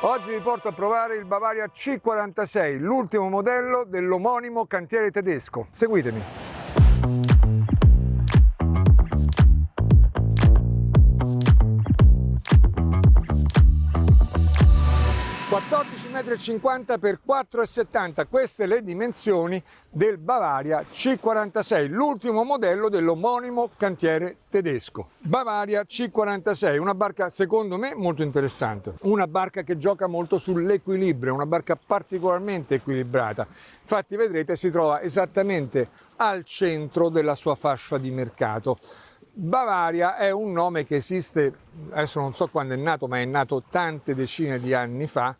Oggi vi porto a provare il Bavaria C46, l'ultimo modello dell'omonimo cantiere tedesco. Seguitemi. 14,50 m x 4,70 m, queste le dimensioni del Bavaria C46, l'ultimo modello dell'omonimo cantiere tedesco. Bavaria C46, una barca secondo me molto interessante, una barca che gioca molto sull'equilibrio, una barca particolarmente equilibrata. Infatti vedrete si trova esattamente al centro della sua fascia di mercato. Bavaria è un nome che esiste, adesso non so quando è nato, ma è nato tante decine di anni fa,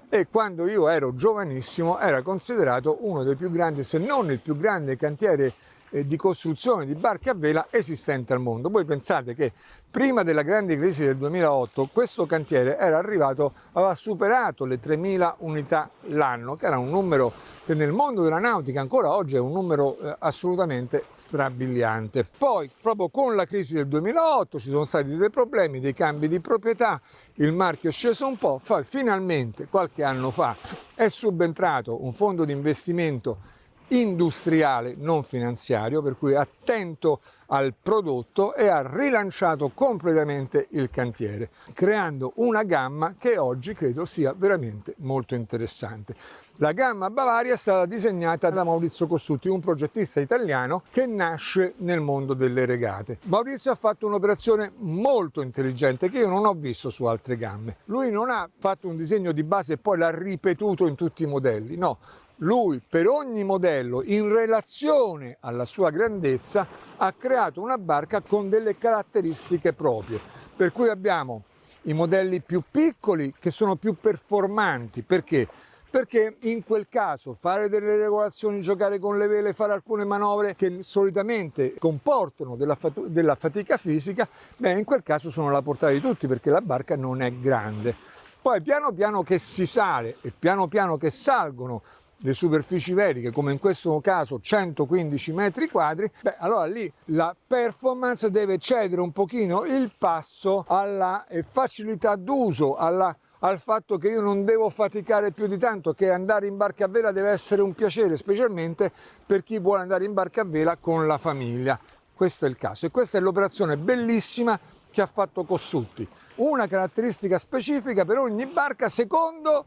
e quando io ero giovanissimo era considerato uno dei più grandi, se non il più grande cantiere di costruzione di barche a vela esistente al mondo. Voi pensate che prima della grande crisi del 2008 questo cantiere era arrivato, aveva superato le 3.000 unità l'anno, che era un numero che nel mondo della nautica ancora oggi è un numero assolutamente strabiliante. Poi proprio con la crisi del 2008 ci sono stati dei problemi, dei cambi di proprietà, il marchio è sceso un po', finalmente qualche anno fa è subentrato un fondo di investimento industriale, non finanziario, per cui attento al prodotto, e ha rilanciato completamente il cantiere, creando una gamma che oggi credo sia veramente molto interessante. La gamma Bavaria è stata disegnata da Maurizio Cossutti, un progettista italiano che nasce nel mondo delle regate. Maurizio ha fatto un'operazione molto intelligente che io non ho visto su altre gamme. Lui non ha fatto un disegno di base e poi l'ha ripetuto in tutti i modelli, no. Lui per ogni modello, in relazione alla sua grandezza, ha creato una barca con delle caratteristiche proprie. Per cui abbiamo i modelli più piccoli che sono più performanti. Perché? Perché in quel caso fare delle regolazioni, giocare con le vele, fare alcune manovre che solitamente comportano della fatica fisica, in quel caso sono alla portata di tutti, perché la barca non è grande. Poi piano piano che si sale e piano piano che salgono le superfici veliche, come in questo caso 115 metri quadri, allora lì la performance deve cedere un pochino il passo alla facilità d'uso, al fatto che io non devo faticare più di tanto, che andare in barca a vela deve essere un piacere, specialmente per chi vuole andare in barca a vela con la famiglia. Questo è il caso, e questa è l'operazione bellissima che ha fatto Cossutti. Una caratteristica specifica per ogni barca secondo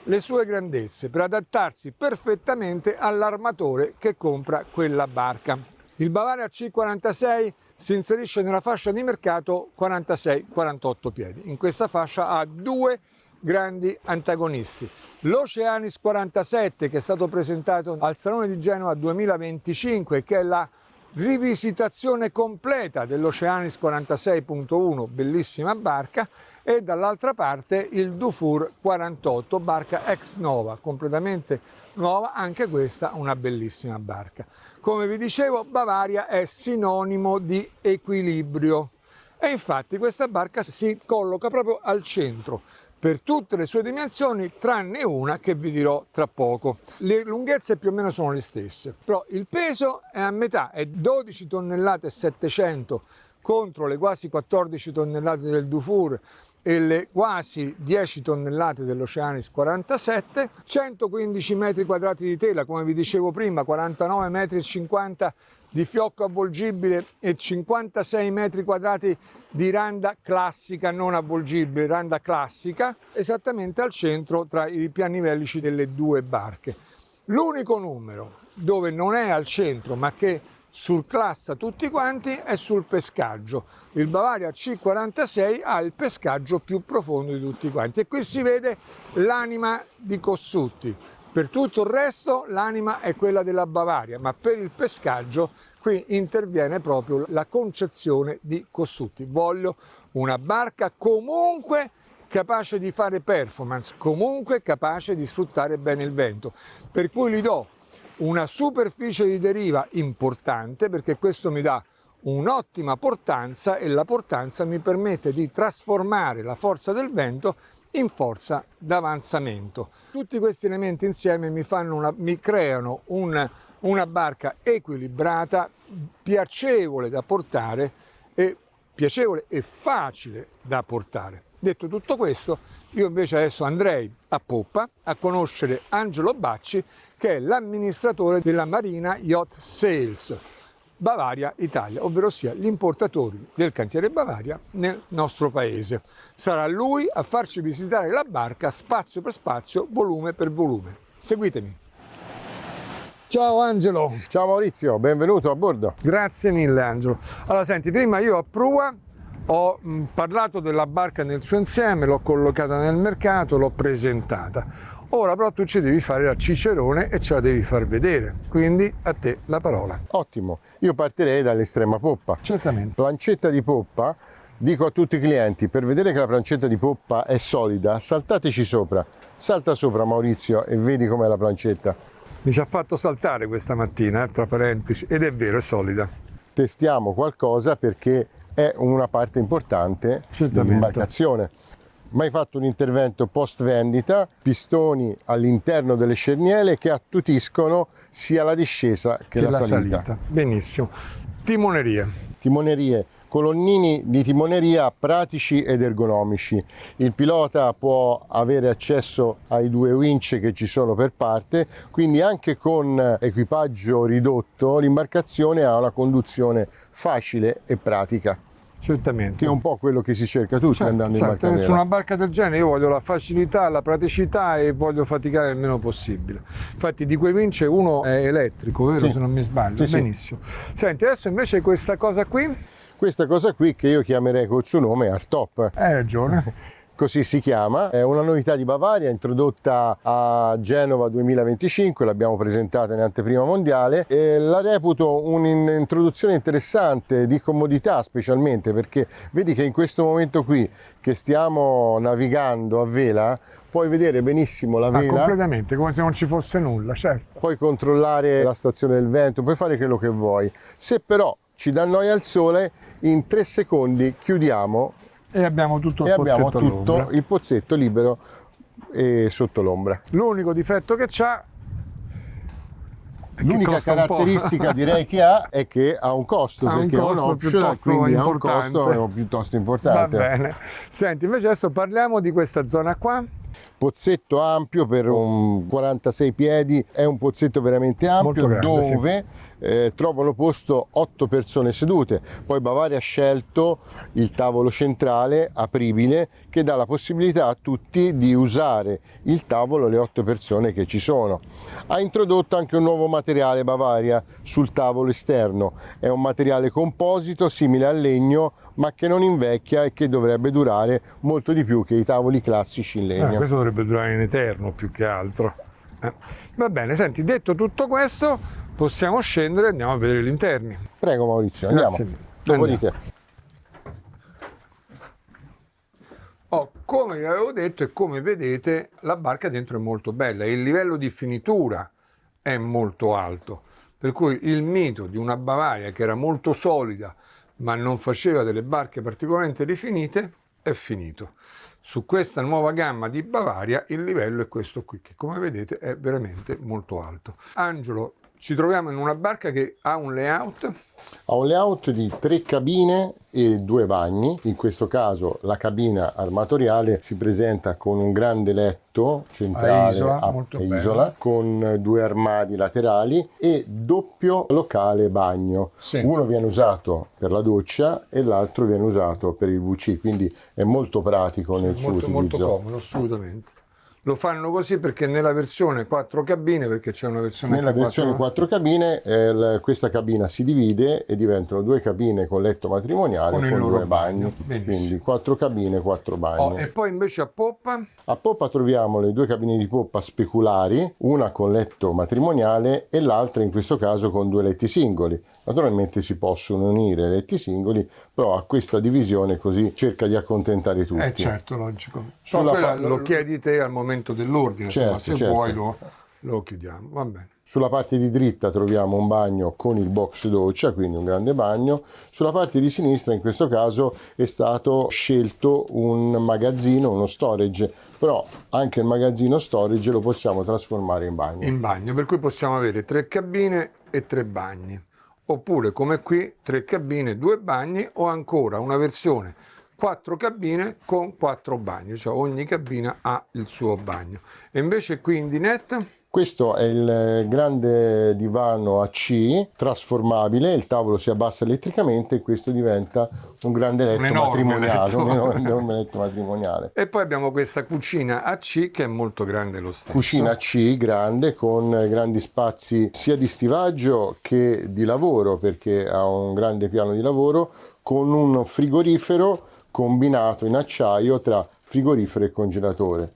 le sue grandezze, per adattarsi perfettamente all'armatore che compra quella barca. Il Bavaria C46 si inserisce nella fascia di mercato 46-48 piedi. In questa fascia ha due grandi antagonisti. L'Oceanis 47, che è stato presentato al Salone di Genova 2025, che è la rivisitazione completa dell'Oceanis 46.1, bellissima barca, e dall'altra parte il Dufour 48, barca ex nova, completamente nuova, anche questa una bellissima barca. Come vi dicevo, Bavaria è sinonimo di equilibrio, e infatti questa barca si colloca proprio al centro per tutte le sue dimensioni, tranne una che vi dirò tra poco. Le lunghezze più o meno sono le stesse, però il peso è a metà, è 12 tonnellate e 700 contro le quasi 14 tonnellate del Dufour e le quasi 10 tonnellate dell'Oceanis 47, 115 metri quadrati di tela, come vi dicevo prima, 49,50 metri di fiocco avvolgibile e 56 metri quadrati di randa classica, non avvolgibile, randa classica, esattamente al centro tra i pianivellici delle due barche. L'unico numero dove non è al centro ma che surclassa tutti quanti è sul pescaggio. Il Bavaria C46 ha il pescaggio più profondo di tutti quanti, e qui si vede l'anima di Cossutti. Per tutto il resto l'anima è quella della Bavaria, ma per il pescaggio qui interviene proprio la concezione di Cossutti. Voglio una barca comunque capace di fare performance, comunque capace di sfruttare bene il vento, per cui gli do una superficie di deriva importante, perché questo mi dà un'ottima portanza, e la portanza mi permette di trasformare la forza del vento in forza d'avanzamento. Tutti questi elementi insieme mi creano una barca equilibrata, piacevole da portare e facile da portare. Detto tutto questo, io invece adesso andrei a poppa a conoscere Angelo Bacci, che è l'amministratore della Marina Yacht Sales Bavaria Italia, ovvero sia gli importatori del cantiere Bavaria nel nostro paese. Sarà lui a farci visitare la barca spazio per spazio, volume per volume. Seguitemi. Ciao Angelo. Ciao Maurizio, benvenuto a bordo. Grazie mille Angelo. Allora senti, prima io a prua ho parlato della barca nel suo insieme, l'ho collocata nel mercato, l'ho presentata. Ora però tu ci devi fare la cicerone e ce la devi far vedere, quindi a te la parola. Ottimo, io partirei dall'estrema poppa. Certamente. Plancetta di poppa, dico a tutti i clienti, per vedere che la plancetta di poppa è solida, saltateci sopra. Salta sopra Maurizio e vedi com'è la plancetta. Mi ci ha fatto saltare questa mattina, tra parentesi, ed è vero, è solida. Testiamo qualcosa perché è una parte importante dell'imbarcazione. Mai fatto un intervento post vendita, pistoni all'interno delle scerniere che attutiscono sia la discesa che la salita. Benissimo. Timonerie. Timonerie, colonnini di timoneria pratici ed ergonomici. Il pilota può avere accesso ai 2 winch che ci sono per parte, quindi anche con equipaggio ridotto l'imbarcazione ha una conduzione facile e pratica. Certamente. Che è un po' quello che si cerca tutti andando in barca nera. Su una barca del genere io voglio la facilità, la praticità e voglio faticare il meno possibile. Infatti di quei winch uno è elettrico, vero? Sì. Se non mi sbaglio. Sì, benissimo. Sì. Senti, adesso invece questa cosa qui? Questa cosa qui che io chiamerei col suo nome Hardtop. Hai ragione. Così si chiama, è una novità di Bavaria introdotta a Genova 2025, l'abbiamo presentata in anteprima mondiale e la reputo un'introduzione interessante di comodità, specialmente perché vedi che in questo momento qui che stiamo navigando a vela puoi vedere benissimo la vela. Completamente, come se non ci fosse nulla, certo. Puoi controllare la stazione del vento, puoi fare quello che vuoi. Se però ci dà noia il sole, in 3 secondi chiudiamo e abbiamo tutto il pozzetto libero e sotto l'ombra. L'unico difetto che c'ha, l'unica caratteristica direi che ha è che ha un costo, perché è un optional, quindi ha un costo piuttosto importante. Va bene. Senti, invece adesso parliamo di questa zona qua. Pozzetto ampio per un 46 piedi, è un pozzetto veramente ampio, grande, dove trovano posto 8 persone sedute. Poi Bavaria ha scelto il tavolo centrale apribile che dà la possibilità a tutti di usare il tavolo, le 8 persone che ci sono. Ha introdotto anche un nuovo materiale Bavaria sul tavolo esterno, è un materiale composito simile al legno ma che non invecchia e che dovrebbe durare molto di più che i tavoli classici in legno. Questo dovrebbe durare in eterno più che altro. Va bene, senti, detto tutto questo, possiamo scendere e andiamo a vedere gli interni. Prego Maurizio, andiamo. Dopo di te. Come vi avevo detto e come vedete la barca dentro è molto bella e il livello di finitura è molto alto, per cui il mito di una Bavaria che era molto solida ma non faceva delle barche particolarmente rifinite è finito. Su questa nuova gamma di Bavaria il livello è questo qui, che come vedete è veramente molto alto. Angelo, ci troviamo in una barca che ha un layout? Ha un layout di 3 cabine e 2 bagni. In questo caso la cabina armatoriale si presenta con un grande letto centrale a isola con 2 armadi laterali e doppio locale bagno. Sì. Uno viene usato per la doccia e l'altro viene usato per il WC, quindi è molto pratico nel suo utilizzo. Molto comodo, assolutamente. Lo fanno così perché nella versione 4 cabine, perché c'è una versione nella versione 4 cabine, questa cabina si divide e diventano 2 cabine con letto matrimoniale con 2 bagni. Quindi 4 cabine, 4 bagni. E poi invece a poppa? A poppa troviamo le 2 cabine di poppa speculari, una con letto matrimoniale e l'altra in questo caso con 2 letti singoli. Naturalmente si possono unire i letti singoli, però a questa divisione così cerca di accontentare tutti. Certo, logico. Lo chiedi te al momento dell'ordine, certo, se vuoi lo chiudiamo, va bene. Sulla parte di dritta troviamo un bagno con il box doccia, quindi un grande bagno. Sulla parte di sinistra in questo caso è stato scelto un magazzino, uno storage, però anche il magazzino storage lo possiamo trasformare in bagno. In bagno, per cui possiamo avere 3 cabine e 3 bagni. Oppure come qui 3 cabine, 2 bagni, o ancora una versione 4 cabine con 4 bagni, cioè ogni cabina ha il suo bagno. E invece qui in dinette questo è il grande divano AC trasformabile, il tavolo si abbassa elettricamente e questo diventa un grande letto matrimoniale, un enorme letto matrimoniale. E poi abbiamo questa cucina AC che è molto grande lo stesso. Cucina AC grande con grandi spazi sia di stivaggio che di lavoro, perché ha un grande piano di lavoro con un frigorifero combinato in acciaio tra frigorifero e congelatore.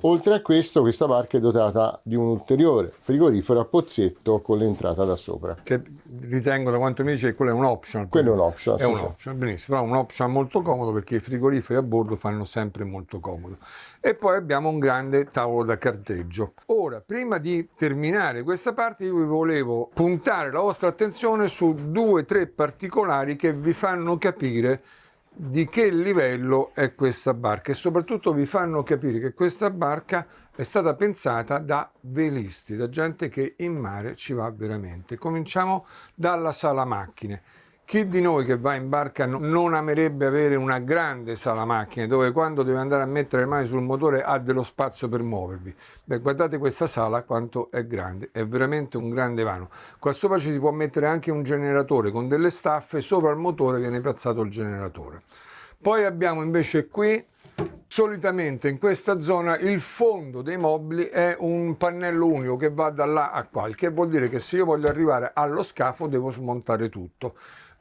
Oltre a questo, questa barca è dotata di un ulteriore frigorifero a pozzetto con l'entrata da sopra. Che ritengo, da quanto mi dice, che quello è un optional. Quello è un optional. È un optional, benissimo, però un optional molto comodo perché i frigoriferi a bordo fanno sempre molto comodo. E poi abbiamo un grande tavolo da carteggio. Ora, prima di terminare questa parte, io vi volevo puntare la vostra attenzione su 2 o 3 particolari che vi fanno capire di che livello è questa barca e soprattutto vi fanno capire che questa barca è stata pensata da velisti, da gente che in mare ci va veramente. Cominciamo dalla sala macchine. Chi di noi che va in barca non amerebbe avere una grande sala macchine dove quando deve andare a mettere le mani sul motore ha dello spazio per muovervi? Beh, guardate questa sala quanto è grande, è veramente un grande vano. Qua sopra ci si può mettere anche un generatore con delle staffe, sopra il motore viene piazzato il generatore. Poi abbiamo invece qui, solitamente in questa zona, il fondo dei mobili è un pannello unico che va da là a qua, il che vuol dire che se io voglio arrivare allo scafo devo smontare tutto.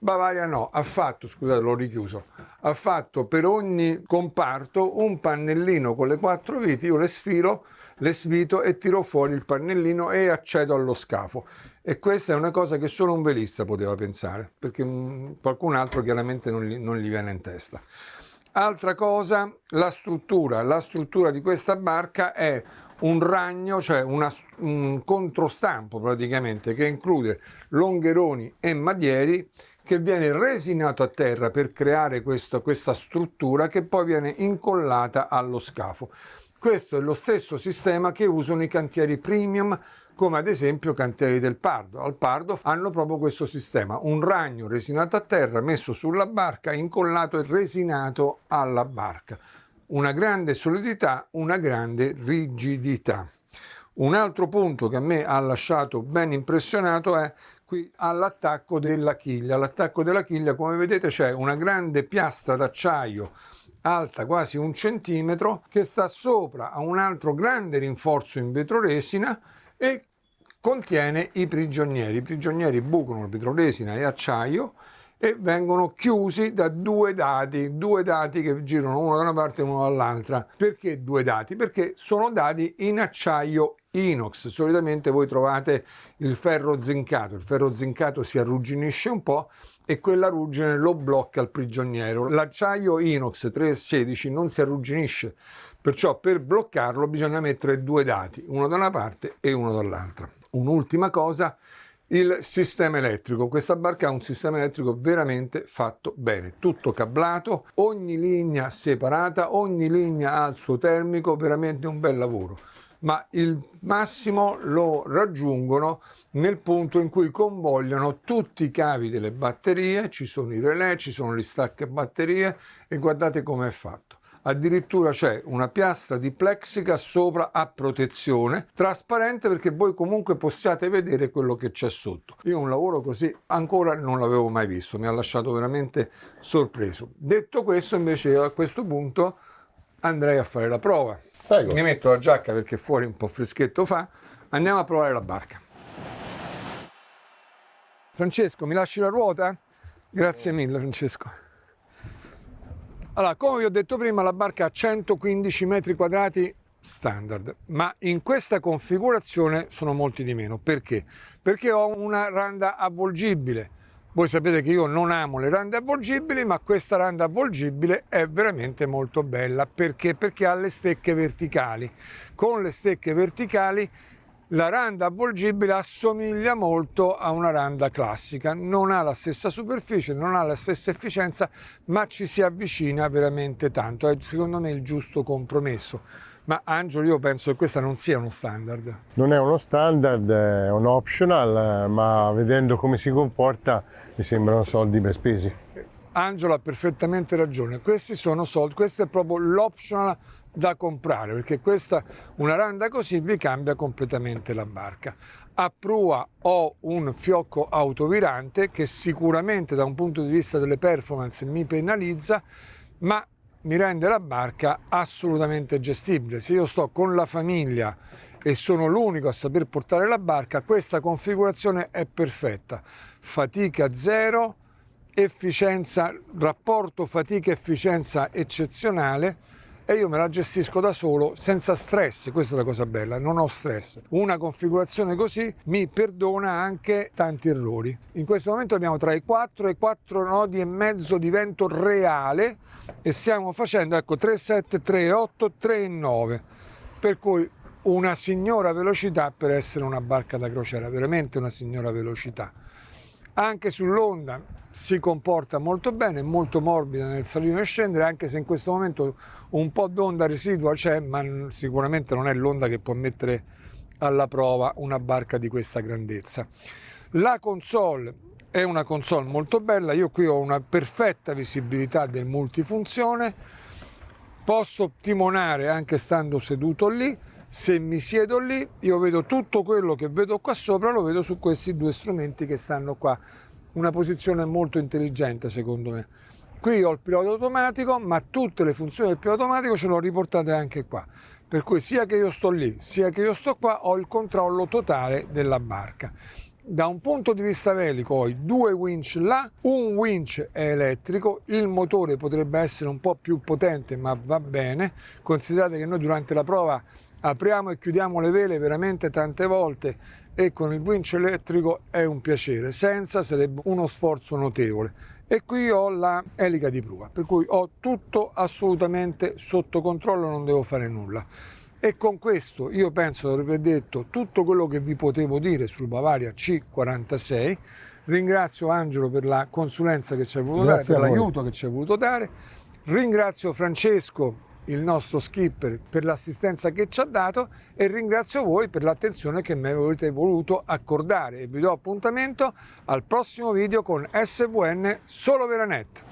Bavaria no, ha fatto, scusate l'ho richiuso, ha fatto per ogni comparto un pannellino con le 4 viti, io le svito e tiro fuori il pannellino e accedo allo scafo. E questa è una cosa che solo un velista poteva pensare, perché qualcun altro chiaramente non gli viene in testa. Altra cosa, la struttura di questa barca è un ragno, cioè un controstampo praticamente, che include longheroni e madieri, che viene resinato a terra per creare questa struttura che poi viene incollata allo scafo. Questo è lo stesso sistema che usano i cantieri premium, come ad esempio Cantieri del Pardo. Al Pardo hanno proprio questo sistema, un ragno resinato a terra messo sulla barca, incollato e resinato alla barca. Una grande solidità, una grande rigidità. Un altro punto che a me ha lasciato ben impressionato è qui all'attacco della chiglia. All'attacco della chiglia, come vedete, c'è una grande piastra d'acciaio alta quasi 1 centimetro che sta sopra a un altro grande rinforzo in vetroresina e contiene i prigionieri. I prigionieri bucano vetroresina e acciaio e vengono chiusi da 2 dadi che girano uno da una parte e uno dall'altra. Perché 2 dadi? Perché sono dadi in acciaio inox. Solitamente voi trovate il ferro zincato si arrugginisce un po' e quella ruggine lo blocca il prigioniero. L'acciaio inox 316 non si arrugginisce, perciò per bloccarlo bisogna mettere 2 dadi, uno da una parte e uno dall'altra. Un'ultima cosa, il sistema elettrico. Questa barca ha un sistema elettrico veramente fatto bene, tutto cablato, ogni linea separata, ogni linea ha il suo termico, veramente un bel lavoro. Ma il massimo lo raggiungono nel punto in cui convogliano tutti i cavi delle batterie, ci sono i relè, ci sono gli stacca batterie e guardate come è fatto. Addirittura c'è una piastra di plexiglass sopra a protezione, trasparente perché voi comunque possiate vedere quello che c'è sotto. Io un lavoro così ancora non l'avevo mai visto, mi ha lasciato veramente sorpreso. Detto questo, invece, a questo punto andrei a fare la prova. Prego. Mi metto la giacca perché fuori un po' freschetto fa. Andiamo a provare la barca. Francesco, mi lasci la ruota? Grazie mille, Francesco. Allora, come vi ho detto prima, la barca ha 115 metri quadrati standard, ma in questa configurazione sono molti di meno. Perché? Perché ho una randa avvolgibile. Voi sapete che io non amo le rande avvolgibili, ma questa randa avvolgibile è veramente molto bella. Perché? Perché ha le stecche verticali. Con le stecche verticali la randa avvolgibile assomiglia molto a una randa classica. Non ha la stessa superficie, non ha la stessa efficienza, ma ci si avvicina veramente tanto. È secondo me il giusto compromesso. Ma Angelo, io penso che questa non sia uno standard. Non è uno standard, è un optional, ma vedendo come si comporta mi sembrano soldi ben spesi. Angelo ha perfettamente ragione, questi sono soldi, questo è proprio l'optional da comprare, perché questa, una randa così vi cambia completamente la barca. A prua ho un fiocco autovirante che sicuramente da un punto di vista delle performance mi penalizza, ma mi rende la barca assolutamente gestibile. Se io sto con la famiglia e sono l'unico a saper portare la barca, questa configurazione è perfetta. Fatica zero, efficienza, rapporto fatica-efficienza eccezionale, e io me la gestisco da solo senza stress. Questa è la cosa bella, non ho stress. Una configurazione così mi perdona anche tanti errori. In questo momento abbiamo tra i 4 e 4 nodi e mezzo di vento reale e stiamo facendo, ecco, 3,7, 3,8, 3,9, per cui una signora velocità per essere una barca da crociera, veramente una signora velocità. Anche sull'onda si comporta molto bene, molto morbida nel salire e scendere, anche se in questo momento un po' d'onda residua c'è, ma sicuramente non è l'onda che può mettere alla prova una barca di questa grandezza. La console è una console molto bella, io qui ho una perfetta visibilità del multifunzione, posso timonare anche stando seduto lì. Se mi siedo lì, io vedo tutto quello che vedo qua sopra, lo vedo su questi due strumenti che stanno qua. Una posizione molto intelligente secondo me. Qui ho il pilota automatico, ma tutte le funzioni del pilota automatico ce l'ho riportate anche qua. Per cui sia che io sto lì, sia che io sto qua, ho il controllo totale della barca. Da un punto di vista velico ho i due winch là, un winch è elettrico, il motore potrebbe essere un po' più potente ma va bene. Considerate che noi durante la prova apriamo e chiudiamo le vele veramente tante volte e con il winch elettrico è un piacere, senza sarebbe uno sforzo notevole. E qui ho la elica di prua, per cui ho tutto assolutamente sotto controllo, non devo fare nulla. E con questo io penso di aver detto tutto quello che vi potevo dire sul Bavaria C46. Ringrazio Angelo per la consulenza che ci ha voluto dare, per l'aiuto che ci ha voluto dare. Ringrazio Francesco, il nostro skipper, per l'assistenza che ci ha dato, e ringrazio voi per l'attenzione che mi avete voluto accordare, e vi do appuntamento al prossimo video con SVN Solo Veranet.